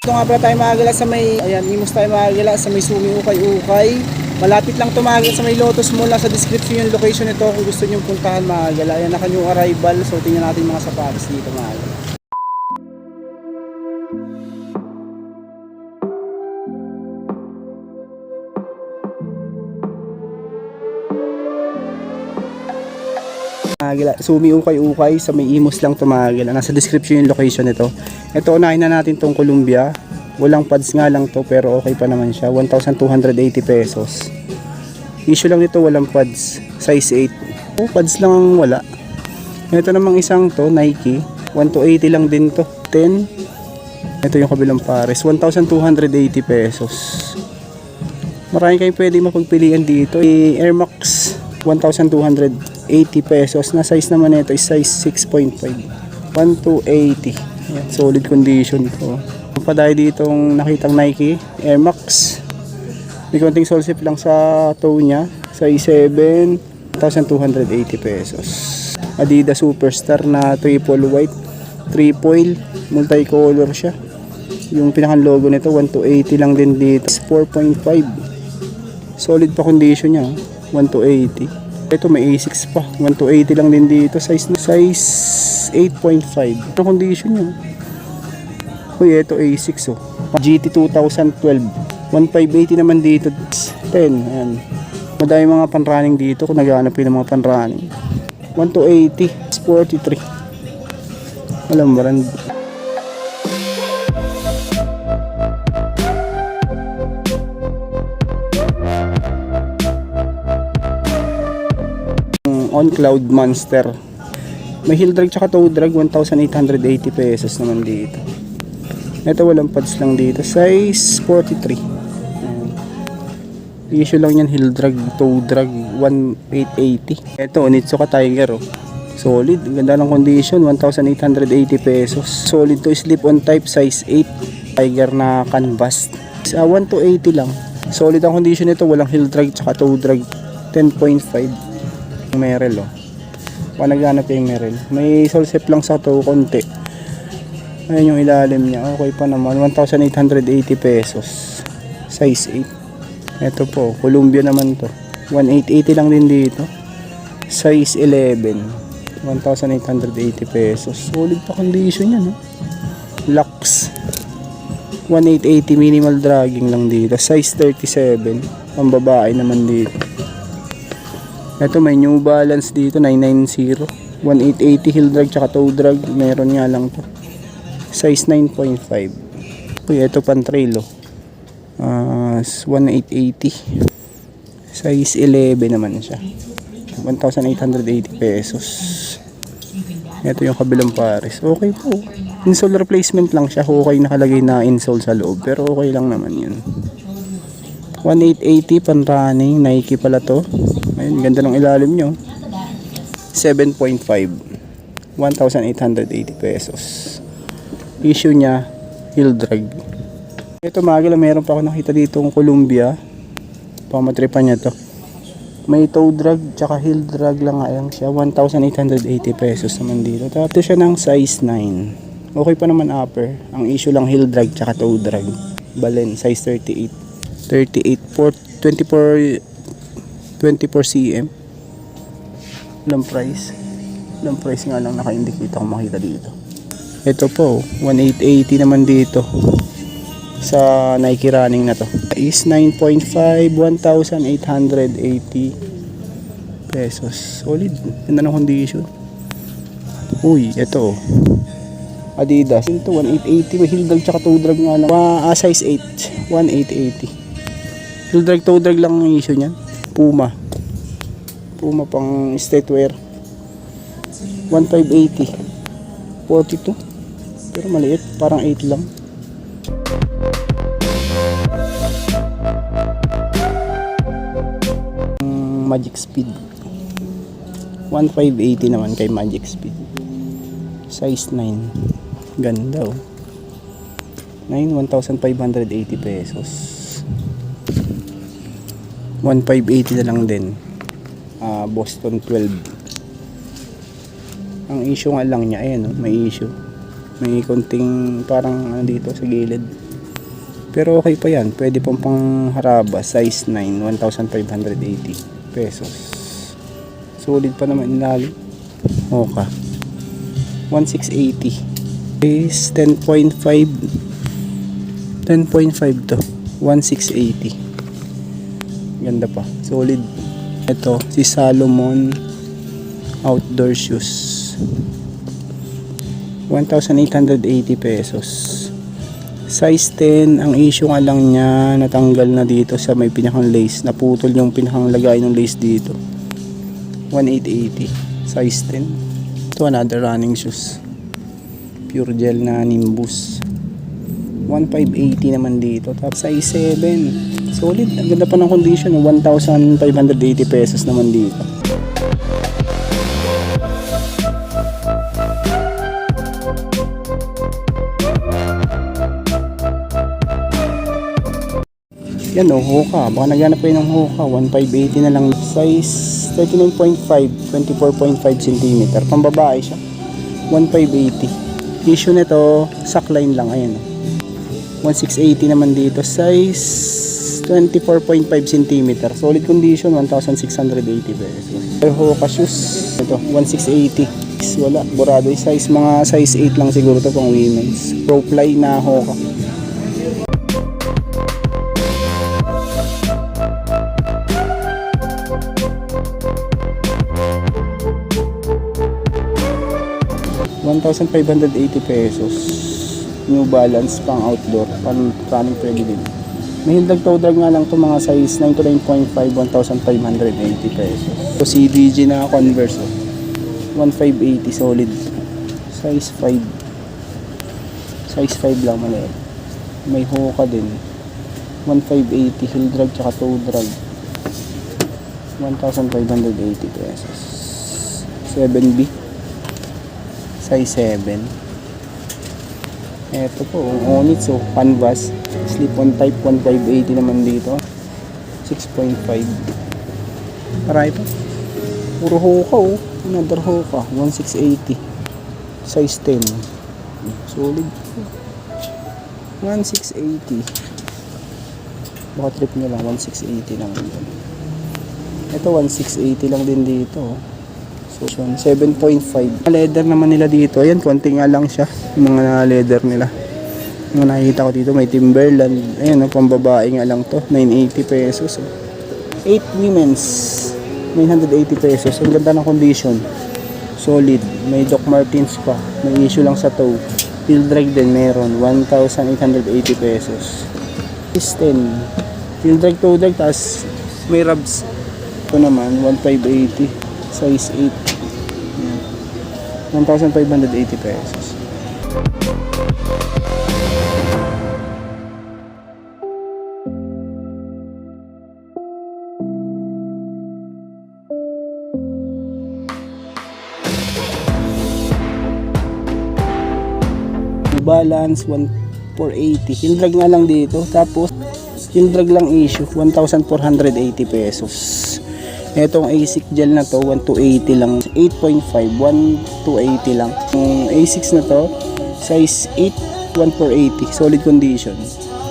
Ito nga pala tayo magagala sa may, ayan, imos tayo magagala sa may Sumi Ukay-Ukay. Malapit lang tumagala sa may Lotus Mall. Sa description yung location nito kung gusto nyo puntahan magagala. Ayan, naka new arrival. So tingnan natin mga sapatos dito magagala. Sumi Ukay-Ukay sa may imos lang tumagala. Nasa description yung location nito. Ito, unahin na natin tong Columbia. Walang pads nga lang to pero okay pa naman siya. 1,280 pesos. Issue lang nito, walang pads. Size 8. Oh, pads lang ang wala. Ito namang isang to, Nike. 1,280 lang din to. 10. Ito yung kabilang pares. 1,280 pesos. Marami kayong pwede mapagpilian dito. Air Max 1,280 pesos. Na size naman ito is size 6.5. 1,280. Yan, solid condition to. Pa tayo ditong nakitang Nike Air Max. May konting sole sip lang sa toe nya. Size 7, 1,280 pesos. Adidas Superstar na triple white, triple multicolor siya. Yung pinakang logo nito 1,280 lang din dito. 4.5. Solid pa condition nya. 1,280. Ito may A6 pa. 1,280 lang din dito. Size 8.5. Ito condition nya. Uy, ito A6 oh. GT 2012. 1,580 naman dito. 10. Ayan. Madami mga pan-running dito kung naghahanap ng mga pan-running. 1,280. 43. Walang brand. On Cloud Monster. May heel drag tsaka toe drag. 1,880 pesos naman dito. Ito walang pads lang dito. Size 43. Issue lang yan. Heel drag, toe drag 1,880. Ito Onitsuka Tiger oh. Solid. Ganda ng condition. 1,880 pesos. Solid to, slip on type. Size 8. Tiger na canvas. 1,280 lang. Solid ang condition nito. Walang heel drag tsaka toe drag. 10.5. Merrell oh. Panaghanap yung Merrell. May sole sip lang sa toe konti. Ayan yung ilalim niya. Okay pa naman. 1,880 pesos. Size 8. Ito po. Columbia naman to. 1,880 lang din dito. Size 11. 1,880 pesos. Solid pa condition yan. Lux. 1,880 minimal dragging lang dito. Size 37. Pang babae naman dito. Ito may New Balance dito. 990. 1,880 heel drag tsaka toe drag. Meron nga lang to. Size 9.5. Uy, ito pan trail oh. 1,880. Size 11 naman siya. 1,880 pesos. Ito yung kabilang pares. Okay po. Insole replacement lang siya. Okay, nakalagay na insole sa loob. Pero okay lang naman yun. 1,880 pan running. Nike pala to. Ayun, ganda ng ilalim nyo. 7.5. 1,880 pesos. Issue nya heel drag. Ito magala, meron pa ako nakita dito ng Columbia. Pamatripan niya to. May toe drag tsaka heel drag lang ayang siya. 1,880 pesos naman dito. Tapos siya ng size 9. Okay pa naman upper. Ang issue lang heel drag tsaka toe drag. Balen size 38. 24 cm. Walang price. Walang price nga lang naka-indicate ako makita dito. Ito po, 1,880 naman dito sa Nike running na to. Is 9.5, 1,880 pesos. Solid. Ganda ng condition. Uy, ito Adidas. Ito 1,880. May heel drag tsaka toe drag nga lang. Size 8, 1,880. Heel drag, toe drag lang ang issue niyan. Puma pang streetwear. 1,580. 42. Pero maliit, parang 8 lang. Magic Speed 1,580 naman kay Magic Speed. Size 9. Ganda oh. 1,580 pesos. 1,580 na lang din. Boston 12. Ang issue nga lang niya, ayan, may issue. May konting parang dito sa gilid. Pero okay pa yan. Pwede pong pangharaba. Size 9, 1,580 pesos. Solid pa naman ilalim. Okay. 1,680. Is 10.5 to 1,680. Ganda pa. Solid. Ito, si Salomon outdoor shoes. 1,880 pesos. Size 10, ang issue nga lang niya, natanggal na dito sa may pinakang lace. Naputol yung pinakang lagay ng lace dito. 1,880. Size 10. Ito, another running shoes. Pure gel na Nimbus. 1,580 naman dito. Tapos size 7. Solid. Ang ganda pa ng condition. 1,580 pesos naman dito. Yan o, Hoka. Baka naghanap kayo ng Hoka. 1,580 na lang. Size 39.5, 24.5 cm. Pambabae siya. 1,580. Issue nito, sackline lang. Ayan o. 1,680 naman dito. Size 24.5 cm. Solid condition, 1,680 pesos. Pero Hoka shoes. Ito, 1,680. Wala, borado. Size, mga size 8 lang siguro to pang women's. Pro Fly na Hoka. ₱1,580 pesos. New Balance pang outdoor, pang running pwede din. May hindag toe drag nga lang to, mga size 9 to 9.5, 1,580 pesos. So CBG na Converse, 1,580 solid. Size 5. Size 5 lang maliit. May Hoka din. 1,580 heel drag tsaka toe drag. 1,580 pesos. 7B. Size 7. Eto po, Onyx, canvas, slip-on type, 1,580 naman dito. 6.5. Marami pa. Puro Hoka another Hoka, 1,680. Size 10. Solid. 1,680. Baka trip nyo lang, 1,680 lang din. Ito 1,680 lang din dito. So 7.5. Leather naman nila dito. Ayan, konti nga lang siya. Yung mga leather nila. Yung nakikita ko dito, may Timberland. Ayan, pambabae nga lang to. 980 pesos. 8 women's. 980 pesos. Ang ganda ng condition. Solid. May Doc Martens pa. May issue lang sa toe. Heel drag din meron. 1,880 pesos. Size 10. Heel drag, toe drag. Tapos may rubs. Ito naman, 1,580. Size 8. 1,580 pesos. Balance 1,480. Heel drag nga lang dito. Tapos heel drag lang issue 1,480 pesos. Etong ASIC gel na to, 1,280 lang. 8.5, 1,280 lang. Yung A6 na to, size 8, 1,480. Solid condition.